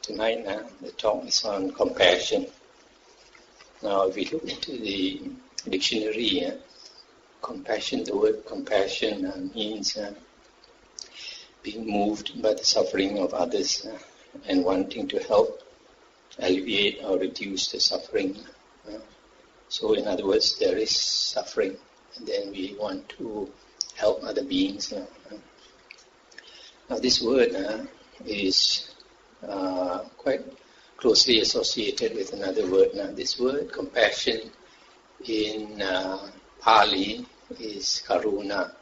Tonight, the talk is on compassion. Now, if we look into the dictionary, compassion, the word compassion means being moved by the suffering of others and wanting to help alleviate or reduce the suffering. So, in other words, there is suffering, and then we want to help other beings. Now, this word is quite closely associated with another word. Now, this word, compassion, in Pali is karuna,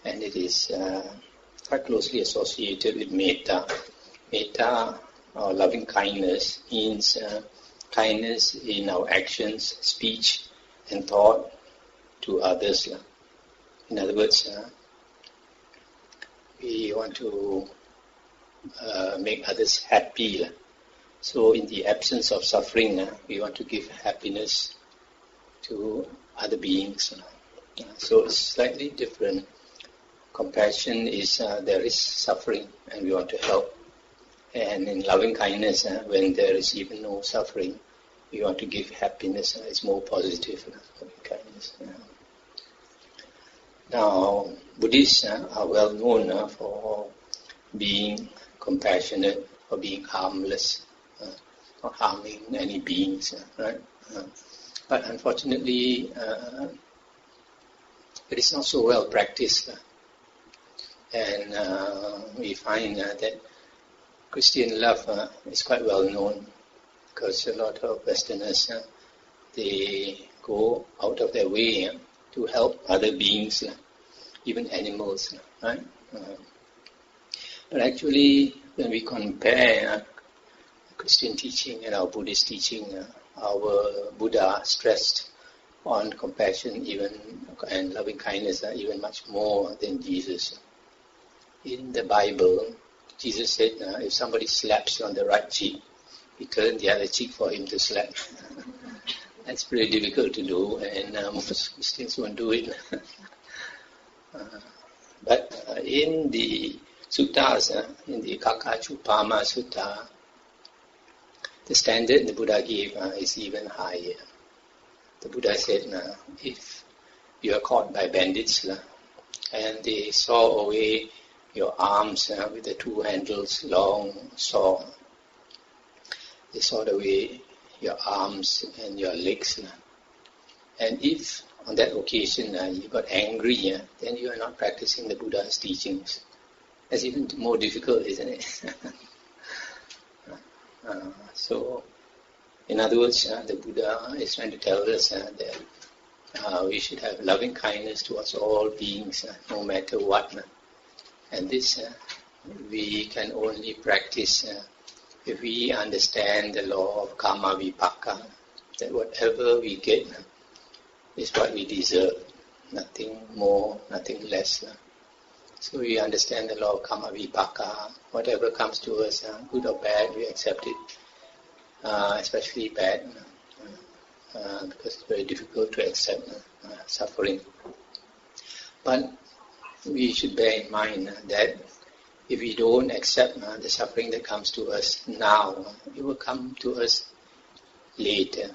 and it is quite closely associated with metta. Metta, or loving kindness, means kindness in our actions, speech, and thought to others. In other words, we want to make others happy. So in the absence of suffering, we want to give happiness to other beings. So it's slightly different. Compassion is there is suffering and we want to help. And in loving kindness, when there is even no suffering, we want to give happiness. It's more positive, loving kindness. Now, Buddhists are well known for being compassionate, for being harmless, not harming any beings, right? But unfortunately, it is not so well practiced. And we find that Christian love is quite well known, because a lot of Westerners, they go out of their way to help other beings, even animals, right? But actually, when we compare Christian teaching and our Buddhist teaching, our Buddha stressed on compassion and loving kindness even much more than Jesus. In the Bible, Jesus said, if somebody slaps you on the right cheek, you turn the other cheek for him to slap. That's pretty difficult to do, and most Christians won't do it. But in the suttas, in the Kakachupama Sutta, the standard the Buddha gave is even higher. The Buddha said, if you are caught by bandits and they saw away your arms with the two handles, long saw, they sawed away your arms and your legs. And if on that occasion you got angry, then you are not practicing the Buddha's teachings. That's even more difficult, isn't it? So, in other words, the Buddha is trying to tell us that we should have loving kindness towards all beings, no matter what. And this we can only practice if we understand the law of karma vipaka, that whatever we get is what we deserve, nothing more, nothing less. So we understand the law of karma vipaka. Whatever comes to us, good or bad, we accept it, especially bad, because it's very difficult to accept suffering. But we should bear in mind that if we don't accept the suffering that comes to us now, it will come to us later.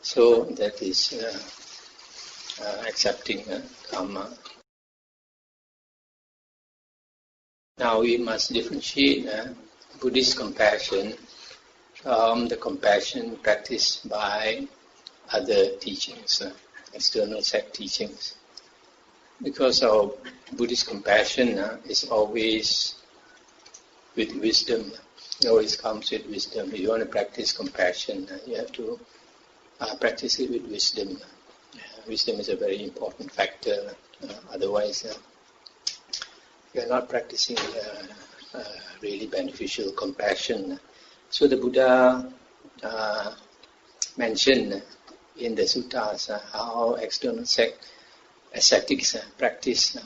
So that is accepting karma. Now we must differentiate Buddhist compassion from the compassion practiced by other teachings, external sect teachings. Because our Buddhist compassion is always with wisdom. It always comes with wisdom. If you want to practice compassion, you have to practice it with wisdom. Wisdom is a very important factor. Otherwise, you are not practicing really beneficial compassion. So the Buddha mentioned in the suttas how external sect ascetics practice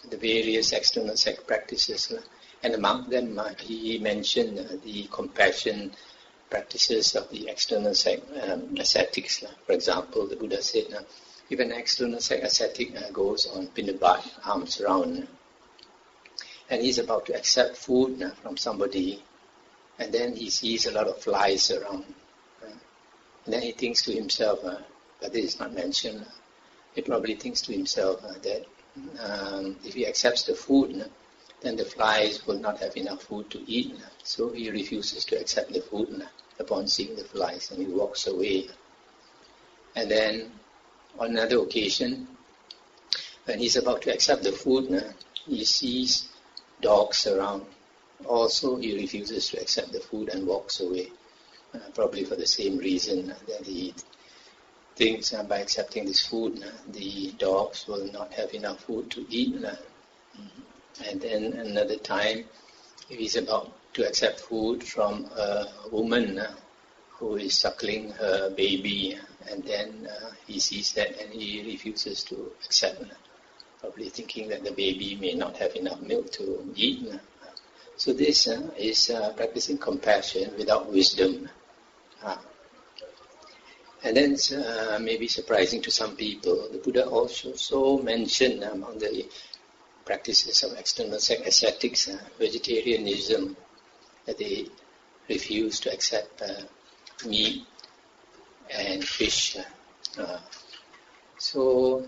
the various external sect practices, and among them he mentioned the compassion practices of the external sect ascetics. For example, the Buddha said, if an external sect ascetic goes on Pinabat, arms round, and he's about to accept food from somebody, and then he sees a lot of flies around. And then he thinks to himself, but this is not mentioned, he probably thinks to himself that if he accepts the food, then the flies will not have enough food to eat. So he refuses to accept the food upon seeing the flies, and he walks away. And then on another occasion, when he's about to accept the food, he sees dogs around. Also, he refuses to accept the food and walks away, probably for the same reason that he thinks by accepting this food, the dogs will not have enough food to eat. And then another time, if he's about to accept food from a woman who is suckling her baby, and then he sees that and he refuses to accept, probably thinking that the baby may not have enough milk to eat. So this is practicing compassion without wisdom. And then maybe surprising to some people, the Buddha also mentioned among the practices of external ascetics, vegetarianism, that they refuse to accept meat and fish. So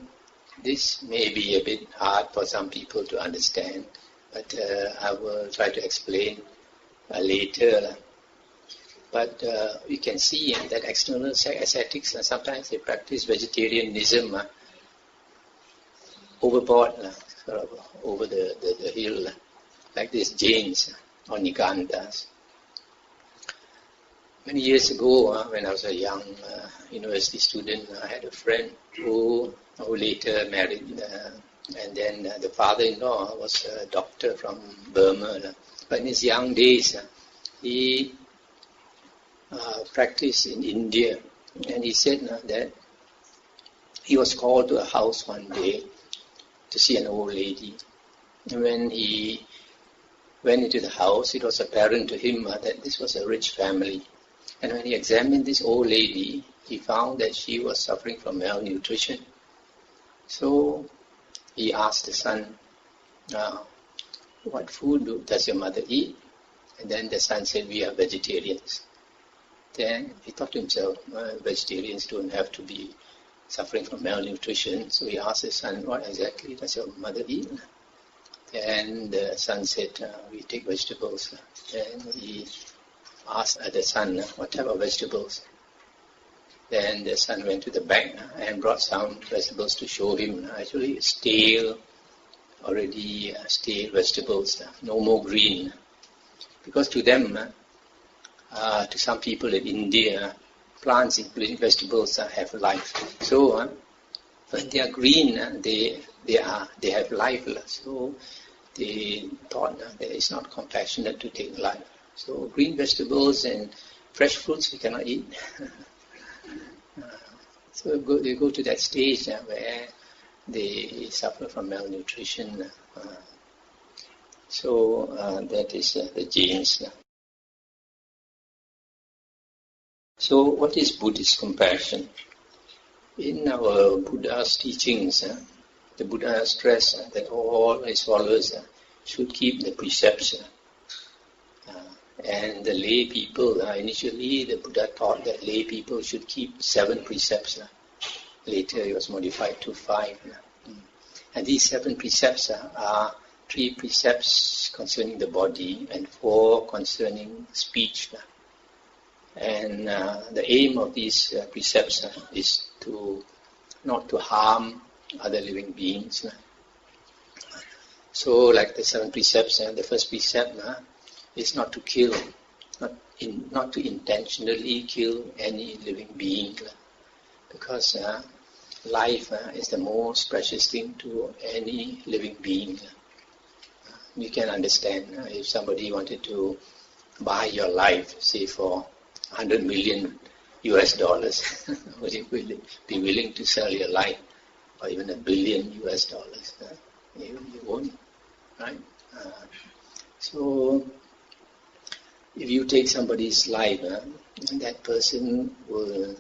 this may be a bit hard for some people to understand, but I will try to explain later. But we can see that external ascetics, sometimes they practice vegetarianism overboard, sort of over the hill, like these Jains or Nigantas. Many years ago, when I was a young university student, I had a friend who later married, and then the father-in-law was a doctor from Burma. But in his young days, he practiced in India, and he said that he was called to a house one day to see an old lady. And when he went into the house, it was apparent to him that this was a rich family. And when he examined this old lady, he found that she was suffering from malnutrition. So he asked the son, what food does your mother eat? And then the son said, we are vegetarians. Then he thought to himself, vegetarians don't have to be suffering from malnutrition. So he asked his son, what exactly does your mother eat? Then the son said, we take vegetables. Then he asked the son, what type of vegetables? Then the son went to the back and brought some vegetables to show him. Actually, stale vegetables, no more green. Because to them, to some people in India, plants, including vegetables, have life. So when they are green, they have life. So they thought that it's not compassionate to take life. So green vegetables and fresh fruits we cannot eat. So they go to that stage where they suffer from malnutrition. So that is the Jains. So what is Buddhist compassion? In our Buddha's teachings, the Buddha stressed that all his followers should keep the precepts. And the lay people, initially the Buddha taught that lay people should keep 7 precepts. Later it was modified to 5. And these 7 precepts are 3 precepts concerning the body and 4 concerning speech. And the aim of these precepts is not to harm other living beings. So like the 7 precepts, the first precept is not to kill, not to intentionally kill any living being, because life is the most precious thing to any living being. You can understand if somebody wanted to buy your life, say for $100 million, would you be willing to sell your life, or even $1 billion? You won't, right? So if you take somebody's life, that person will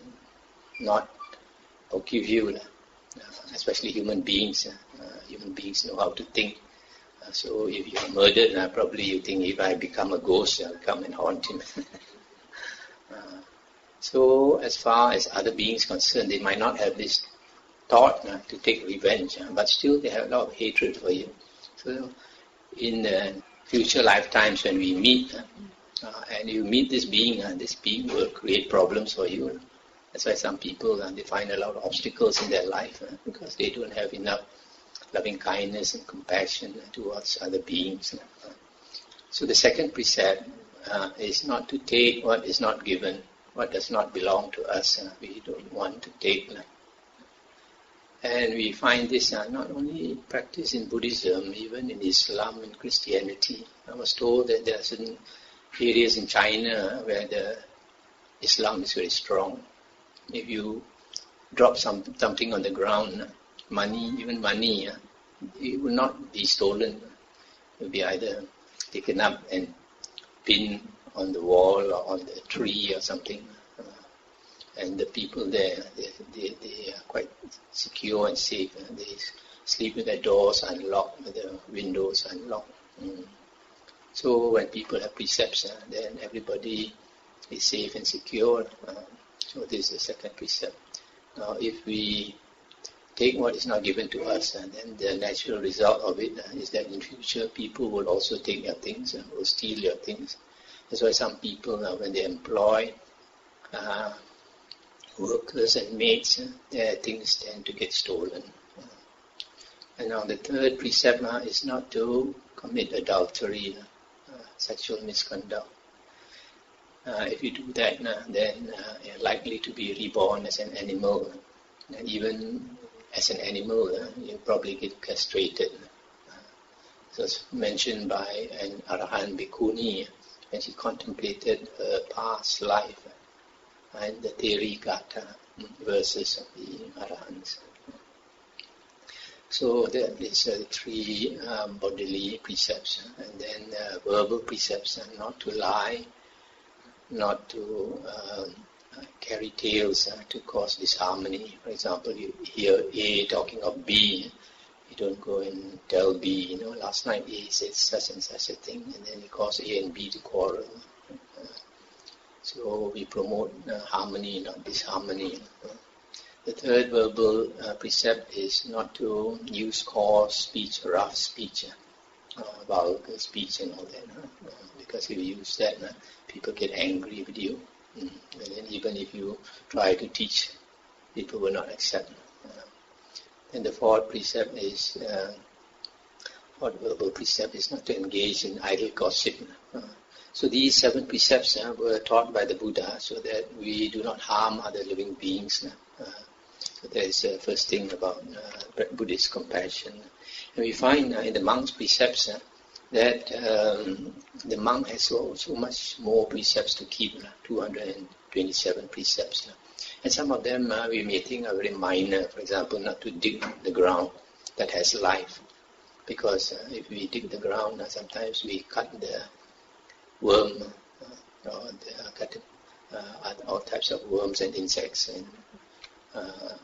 not forgive you, especially human beings. Human beings know how to think. So if you're murdered, probably you think if I become a ghost, I'll come and haunt him. So as far as other beings concerned, they might not have this thought to take revenge, but still they have a lot of hatred for you. So in future lifetimes when we meet, and you meet this being will create problems for you. That's why some people they find a lot of obstacles in their life because they don't have enough loving kindness and compassion towards other beings. So the second precept is not to take what is not given, what does not belong to us. We don't want to take. And we find this not only practiced in Buddhism, even in Islam and Christianity. I was told that there are certain areas in China where the Islam is very strong. If you drop something on the ground, even money, it will not be stolen. It will be either taken up and pinned on the wall or on the tree or something. And the people there, they are quite secure and safe. They sleep with their doors unlocked, with their windows unlocked. So when people have precepts, then everybody is safe and secure. So this is the second precept. Now if we take what is not given to us, then the natural result of it is that in future people will also take your things, will steal your things. That's why some people, when they employ workers and maids, their things tend to get stolen. And now the third precept is not to commit adultery, sexual misconduct. If you do that, then you're likely to be reborn as an animal. And even as an animal, you probably get castrated. It was mentioned by an Arahant Bhikkhuni when she contemplated her past life and the Therigatha verses of the Arahants. So there is three bodily precepts, and then verbal precepts, not to lie, not to carry tales to cause disharmony. For example, you hear A talking of B, you don't go and tell B, last night A said such and such a thing, and then it caused A and B to quarrel. So we promote harmony, not disharmony. The third verbal precept is not to use coarse speech, rough speech, vulgar speech and all that. Because if you use that, people get angry with you. And then even if you try to teach, people will not accept. And the fourth precept is, fourth verbal precept is not to engage in idle gossip. So these 7 precepts were taught by the Buddha so that we do not harm other living beings. So that is the first thing about Buddhist compassion. And we find in the monk's precepts that the monk has so much more precepts to keep, 227 precepts. And some of them we may think are very minor. For example, not to dig the ground that has life. Because if we dig the ground, sometimes we cut the worm, cut all types of worms and insects and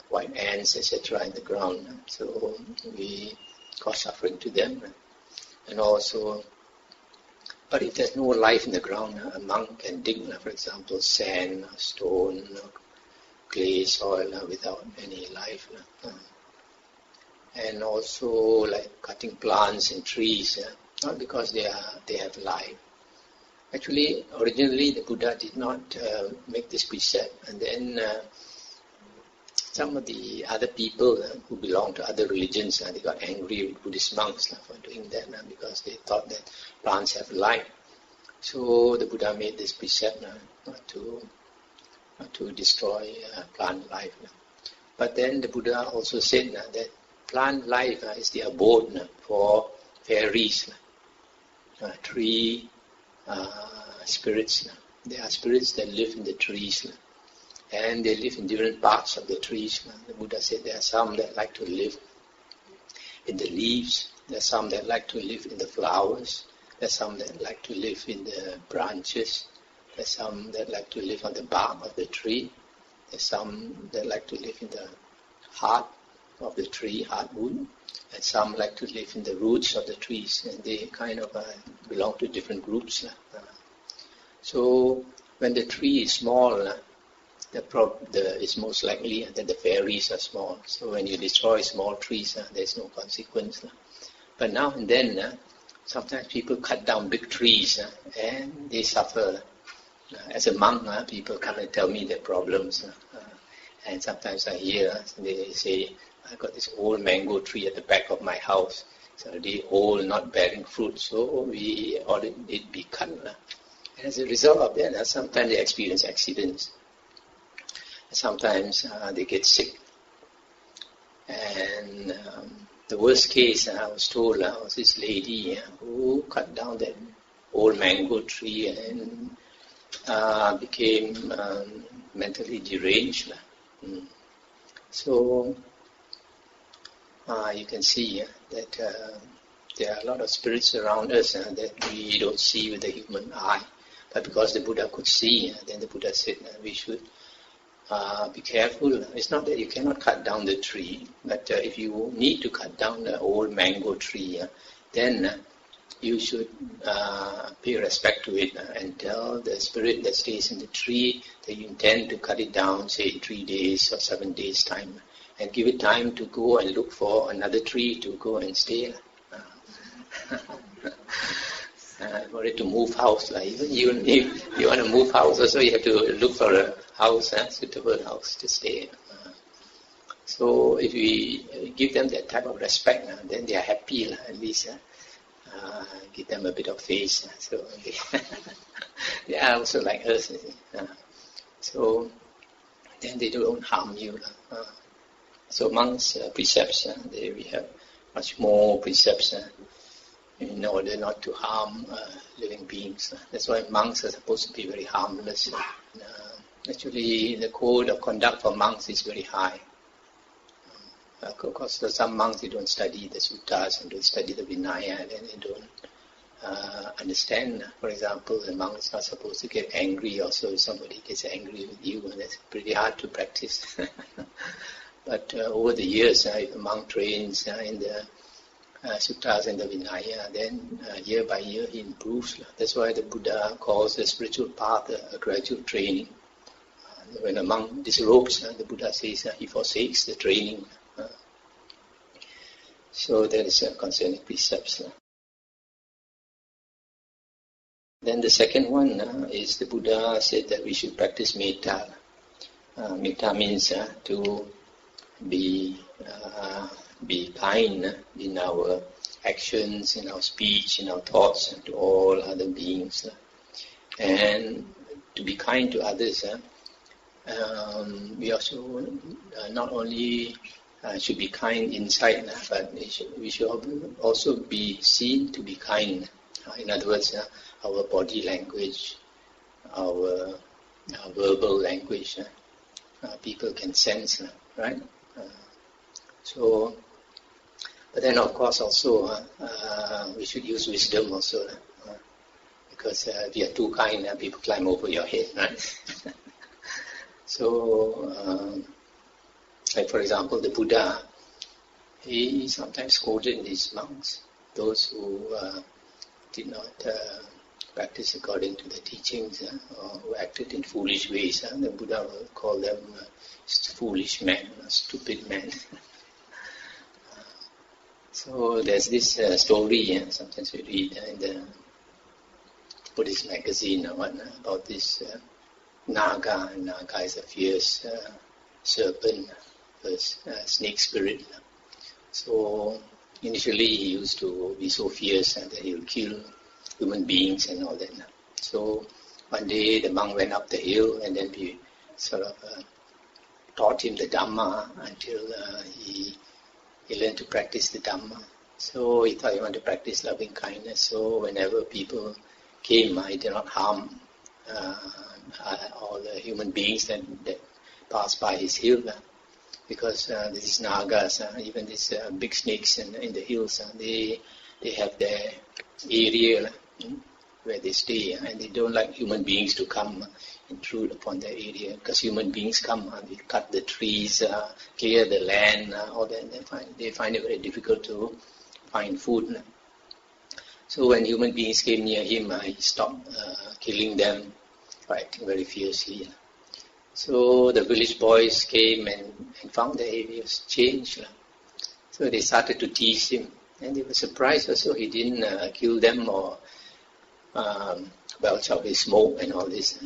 white ants, etc. in the ground. So we cause suffering to them. And also, but if there's no life in the ground, a monk can dig, for example, sand, stone, clay, soil without any life. And also like cutting plants and trees, not because they have life. Actually, originally the Buddha did not make this precept, and then some of the other people who belong to other religions, they got angry with Buddhist monks for doing that because they thought that plants have life. So the Buddha made this precept not to destroy plant life. But then the Buddha also said that plant life is the abode for fairies, tree spirits. There are spirits that live in the trees. And they live in different parts of the trees. The Buddha said there are some that like to live in the leaves. There are some that like to live in the flowers. There are some that like to live in the branches. There are some that like to live on the bark of the tree. There are some that like to live in the heart of the tree, hardwood, and some like to live in the roots of the trees, and they kind of belong to different groups. So when the tree is small, it's most likely that the fairies are small. So when you destroy small trees, there's no consequence. But now and then, sometimes people cut down big trees and they suffer. As a monk, people come and tell me their problems. And sometimes I hear, they say, I got this old mango tree at the back of my house. It's already old, not bearing fruit, so we ordered it be cut. And as a result of that, sometimes they experience accidents. Sometimes they get sick. And the worst case, I was told, was this lady who cut down that old mango tree and became mentally deranged. So you can see that there are a lot of spirits around us that we don't see with the human eye. But because the Buddha could see, then the Buddha said we should be careful. It's not that you cannot cut down the tree, but if you need to cut down the old mango tree, then you should pay respect to it and tell the spirit that stays in the tree that you intend to cut it down, say 3 days or 7 days time, and give it time to go and look for another tree to go and stay. For it to move house, even if you want to move house, also you have to look for a house, suitable house to stay. So if we give them that type of respect, then they are happy, at least. Give them a bit of face, so they are also like us. So then they don't harm you. So monks' precepts, we have much more precepts in order not to harm living beings. That's why monks are supposed to be very harmless. Actually, the code of conduct for monks is very high. Of course, for some monks, they don't study the suttas and don't study the Vinaya, and they don't understand. For example, the monk is not supposed to get angry also if somebody gets angry with you, and that's pretty hard to practice. But over the years, if a monk trains in the suttas and the Vinaya, then year by year he improves. That's why the Buddha calls the spiritual path a gradual training. When a monk disrobes, the Buddha says he forsakes the training. So that is concerning precepts. Then the second one is the Buddha said that we should practice metta. Metta means to be kind in our actions, in our speech, in our thoughts, and to all other beings. And to be kind to others, we also not only should be kind inside, but we should also be seen to be kind. In other words, our body language, our verbal language, people can sense, right? So, but then of course also we should use wisdom also, because if you are too kind, people climb over your head, right? So, like for example, the Buddha, he sometimes scolded these monks, those who did not practice according to the teachings, or who acted in foolish ways. The Buddha will call them foolish man, stupid man. So there's this story, sometimes we read in the Buddhist magazine about this Naga. Naga is a fierce serpent, snake spirit. So initially he used to be so fierce that he would kill human beings and all that. So one day the monk went up the hill and then he sort of taught him the Dhamma until he learned to practice the Dhamma. So he thought he wanted to practice loving kindness. So whenever people came, he did not harm all the human beings that passed by his hill. Because these Nagas, even these big snakes in the hills, they have their area. where they stay, and they don't like human beings to come intrude upon their area, because human beings come, they cut the trees, clear the land, all that. They find it very difficult to find food. So when human beings came near him, he stopped killing them, fighting very fiercely. So the village boys came and found that he was changed. So they started to tease him, and they were surprised also he didn't kill them or belch out his smoke and all this.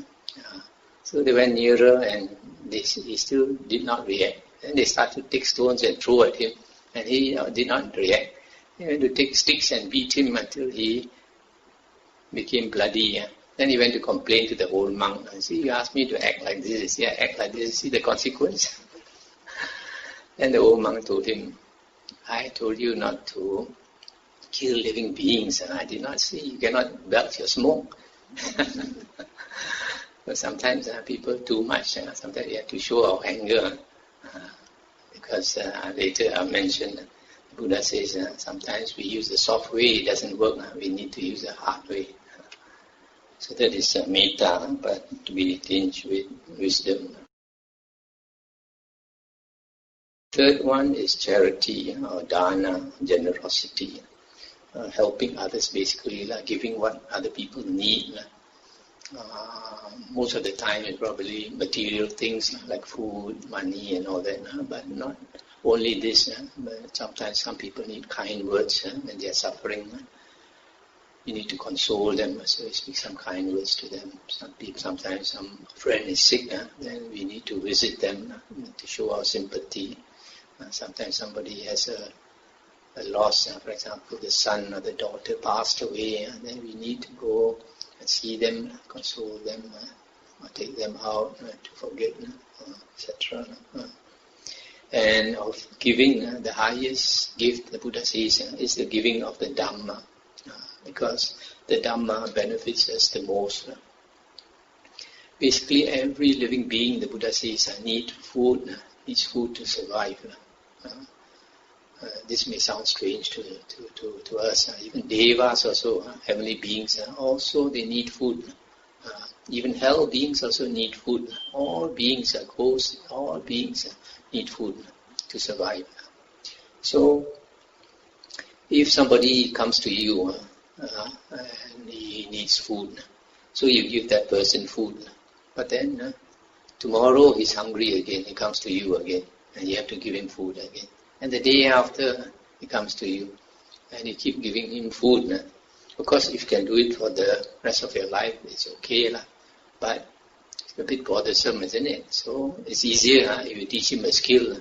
So they went nearer, and he still did not react. And they started to take stones and throw at him, and he did not react. They went to take sticks and beat him until he became bloody. Then he went to complain to the old monk. See, you asked me to act like this. Yeah, act like this. See the consequence. And the old monk told him, I told you not to kill living beings. I did not say you cannot belch your smoke. But sometimes people too much. Sometimes we have to show our anger. Because later I mentioned, Buddha says sometimes we use the soft way, it doesn't work. We need to use the hard way. So that is metta, but to be tinged with wisdom. Third one is charity or dana, generosity. Helping others, basically, giving what other people need. Most of the time it's probably material things like food, money and all that, but not only this. But sometimes some people need kind words when they are suffering. You need to console them, so we speak some kind words to them. Sometimes some friend is sick, then we need to visit them to show our sympathy. Sometimes somebody has a loss, for example, the son or the daughter passed away, then we need to go and see them, console them, or take them out to forget, etc. And of giving, the highest gift, the Buddha says, is the giving of the Dhamma, because the Dhamma benefits us the most. Basically, every living being, the Buddha says, needs food to survive. This may sound strange to us. Even devas also, heavenly beings, also they need food. Even hell beings also need food. All beings, ghosts, all beings need food to survive. So, if somebody comes to you and he needs food, so you give that person food. But then tomorrow he's hungry again, he comes to you again, and you have to give him food again. And the day after, he comes to you, and you keep giving him food. Of course, if you can do it for the rest of your life, it's okay. But it's a bit bothersome, isn't it? So it's easier if you teach him a skill,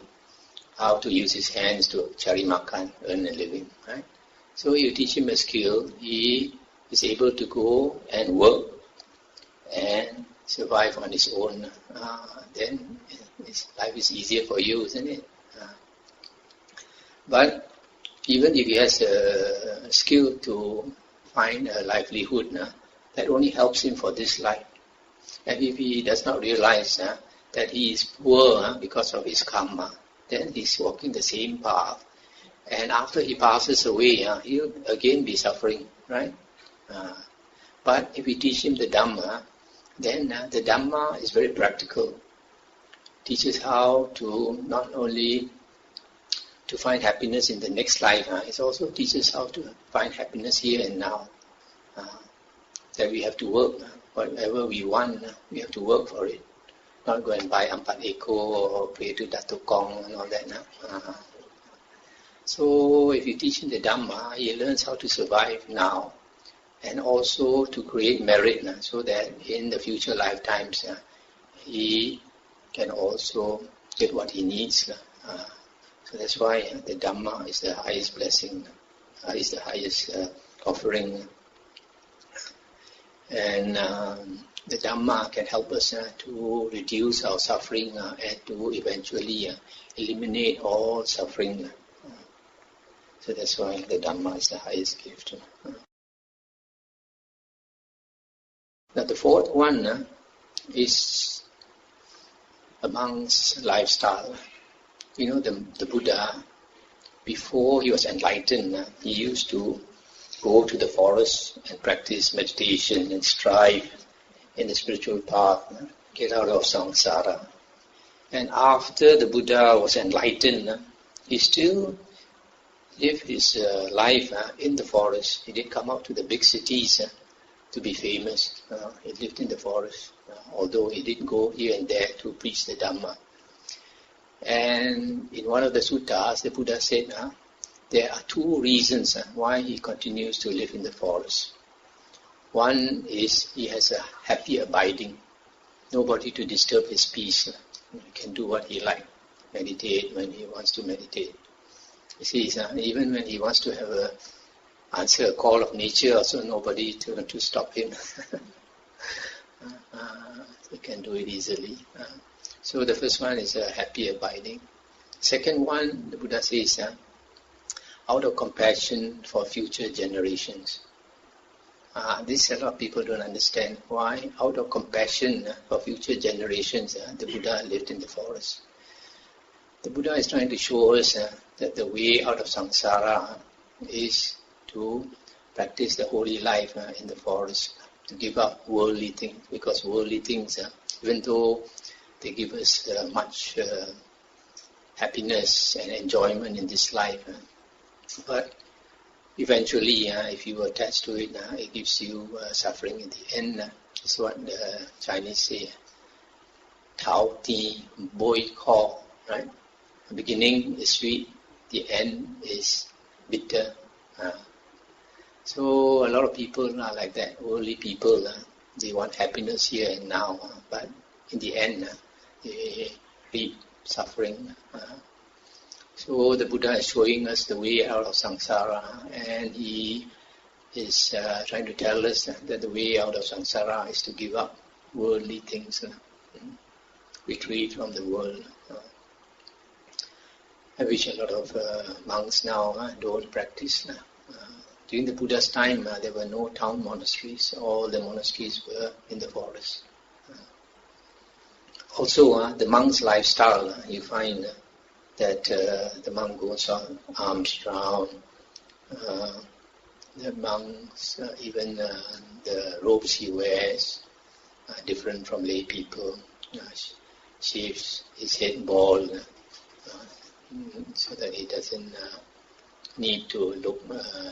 how to use his hands to cari makan, earn a living. Right? So you teach him a skill, he is able to go and work and survive on his own. Then his life is easier for you, isn't it? But even if he has a skill to find a livelihood, that only helps him for this life. And if he does not realize that he is poor because of his karma, then he's walking the same path. And after he passes away, he'll again be suffering, right? But if we teach him the Dhamma, then the Dhamma is very practical. Teaches how to not only to find happiness in the next life, it also teaches how to find happiness here and now. That we have to work. Whatever we want, we have to work for it. Not go and buy Ampat Eko or pray to Dato Kong and all that. So if you teach him the Dhamma, he learns how to survive now and also to create merit so that in the future lifetimes he can also get what he needs. So that's why the Dhamma is the highest blessing, is the highest offering. And the Dhamma can help us to reduce our suffering and to eventually eliminate all suffering. So that's why the Dhamma is the highest gift. Now the fourth one is a monk's lifestyle. You know, the Buddha, before he was enlightened, he used to go to the forest and practice meditation and strive in the spiritual path, get out of samsara. And after the Buddha was enlightened, he still lived his life in the forest. He didn't come out to the big cities to be famous. He lived in the forest, although he did go here and there to preach the Dhamma. And in one of the suttas, the Buddha said, there are two reasons why he continues to live in the forest. One is he has a happy abiding, nobody to disturb his peace. He can do what he likes, meditate when he wants to meditate. You see, even when he wants to answer a call of nature, also nobody to stop him. He can do it easily. So the first one is a happy abiding. Second one, the Buddha says, out of compassion for future generations. This a lot of people don't understand. Why? Out of compassion for future generations, the Buddha lived in the forest. The Buddha is trying to show us that the way out of samsara is to practice the holy life in the forest, to give up worldly things, because worldly things, even though they give us much happiness and enjoyment in this life, but eventually, if you attach to it, it gives you suffering in the end. That's what the Chinese say, Tao Ti Boi Ko, right? The beginning is sweet, the end is bitter. So a lot of people are like that, worldly people. They want happiness here and now, but in the end, they reap suffering. So the Buddha is showing us the way out of samsara, and he is trying to tell us that the way out of samsara is to give up worldly things, retreat from the world. I wish a lot of monks now don't practice. During the Buddha's time, there were no town monasteries. All the monasteries were in the forest. Also, the monk's lifestyle, you find that the monk goes on arms round. The monks, even the robes he wears are different from lay people. Shaves his head bald so that he doesn't need to look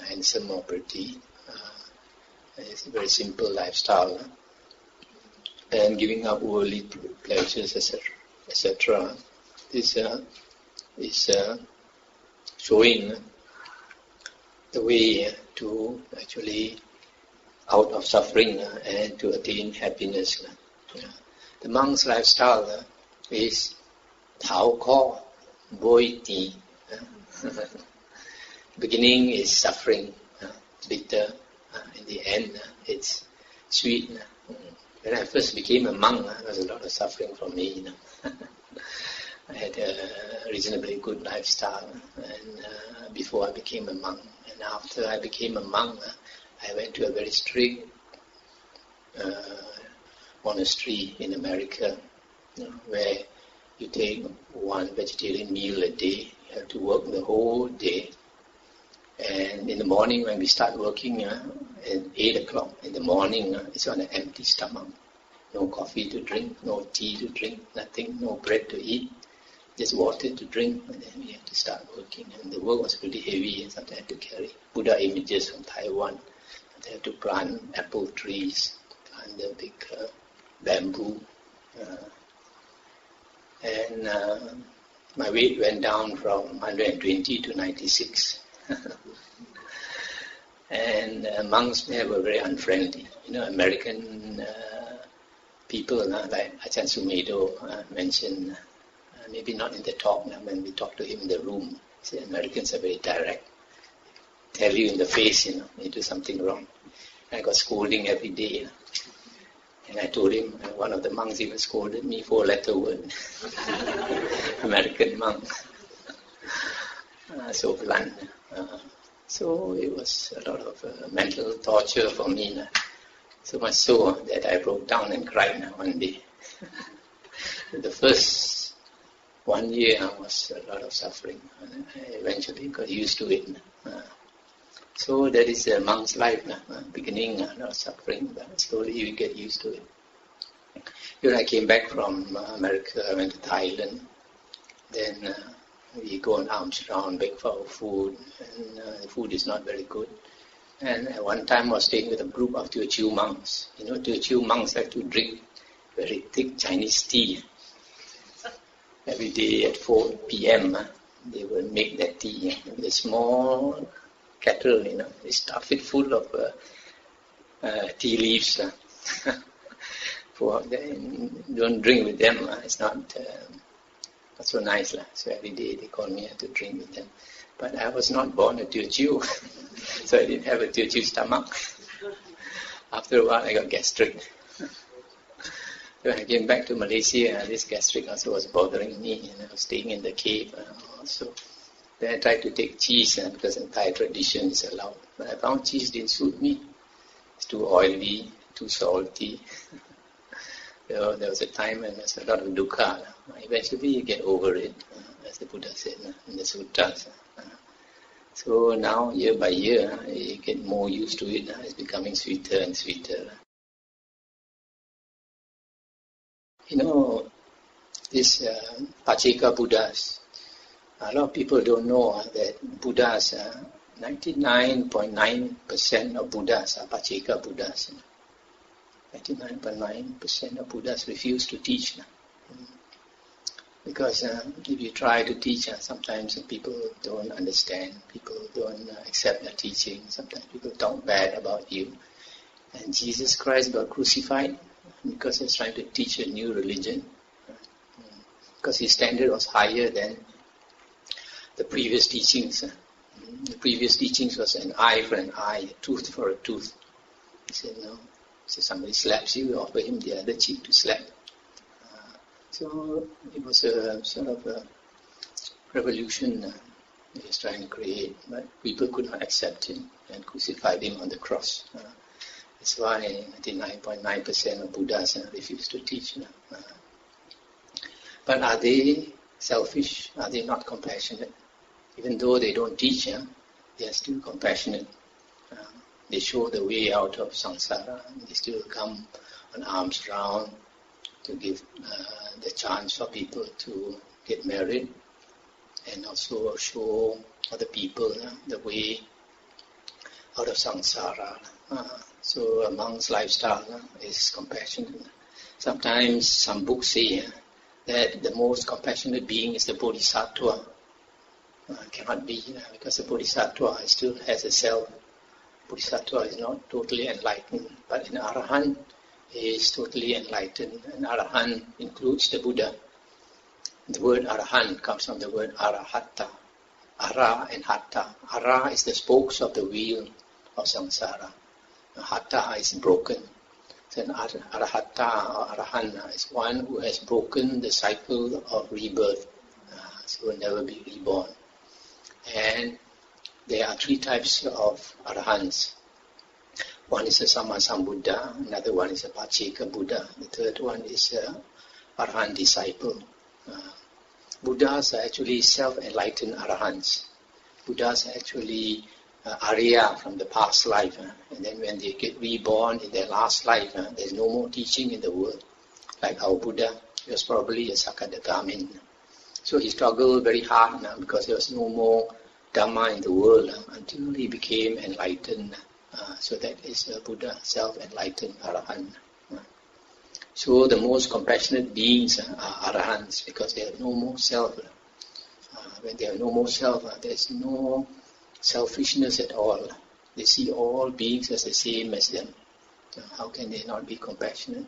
handsome or pretty. It's a very simple lifestyle. And giving up worldly pleasures, etc. This is showing the way to actually out of suffering and to attain happiness. The monk's lifestyle is Tao Ko Boi Ti. Beginning is suffering, bitter. In the end, it's sweet. When I first became a monk, there was a lot of suffering for me. I had a reasonably good lifestyle, and before I became a monk. And after I became a monk, I went to a very strict monastery in America, where you take one vegetarian meal a day. You have to work the whole day. And in the morning when we start working, at 8 o'clock in the morning, it's on an empty stomach. No coffee to drink, no tea to drink, nothing, no bread to eat. Just water to drink, and then we have to start working. And the work was pretty heavy, and sometimes I had to carry Buddha images from Taiwan. I had to plant apple trees, plant the big bamboo. And my weight went down from 120 to 96. And monks there were very unfriendly. American people like Ajahn Sumedho mentioned, maybe not in the talk, when we talk to him in the room, say Americans are very direct. Tell you in the face, you do something wrong. And I got scolding every day. And I told him, one of the monks even scolded me, 4-letter word. American monk. So blunt. So it was a lot of mental torture for me. So much so that I broke down and cried one day. The first 1 year was a lot of suffering. I eventually got used to it. So that is a monk's life, beginning, not suffering, but slowly you get used to it. When I came back from America, I went to Thailand. Then we go on arms around, beg for our food, and the food is not very good. And at one time I was staying with a group of Teochew monks. Teochew monks like to drink very thick Chinese tea. Every day at 4 p.m. They will make that tea with a small kettle, they stuff it full of tea leaves. Don't drink with them, it's not so nice. So every day they call me to drink with them. But I was not born a Teochew, so I didn't have a Teochew stomach. After a while I got gastric. When I came back to Malaysia, this gastric also was bothering me, I was staying in the cave also. Then I tried to take cheese because in Thai tradition it's allowed. But I found cheese didn't suit me. It's too oily, too salty. So there was a time when there's a lot of dukkha. Eventually you get over it, as the Buddha said in the sutras. So now, year by year, you get more used to it. It's becoming sweeter and sweeter. This Pacheka Buddhas, a lot of people don't know that Buddhas, 99.9% of Buddhas are Pacheka Buddhas. 99.9% of Buddhas refuse to teach. Because if you try to teach, sometimes people don't understand, people don't accept the teaching, sometimes people talk bad about you. And Jesus Christ got crucified because he was trying to teach a new religion. Because his standard was higher than the previous teachings. The previous teachings was an eye for an eye, a tooth for a tooth. He said, no. So somebody slaps you, you offer him the other cheek to slap. So it was a sort of a revolution he was trying to create, but people could not accept him and crucified him on the cross. That's why 99.9% of Buddhas refuse to teach. But are they selfish? Are they not compassionate? Even though they don't teach, they are still compassionate. They show the way out of samsara. They still come on arms round to give the chance for people to get married, and also show other people the way out of samsara. So a monk's lifestyle is compassionate. Sometimes some books say that the most compassionate being is the bodhisattva. Cannot be, because the bodhisattva still has a self. Bodhisattva is not totally enlightened, but an arahant is totally enlightened. An arahant includes the Buddha. The word arahant comes from the word arahatta. Ara and hatta. Ara is the spokes of the wheel of samsara. Hatta is broken. So an arahatta or arahant is one who has broken the cycle of rebirth. So will never be reborn. And there are three types of arahants. One is a Sammasambuddha, another one is a Pacheka Buddha, the third one is a arahant disciple. Buddhas are actually self-enlightened arahants. Buddhas are actually Arya from the past life. And then when they get reborn in their last life, there's no more teaching in the world. Like our Buddha, he was probably a Sakadagamin. So he struggled very hard because there was no more Dhamma in the world until he became enlightened. So that is a Buddha, self-enlightened arahant. So the most compassionate beings are arahants because they have no more self. When they have no more self, there is no selfishness at all. They see all beings as the same as them. How can they not be compassionate?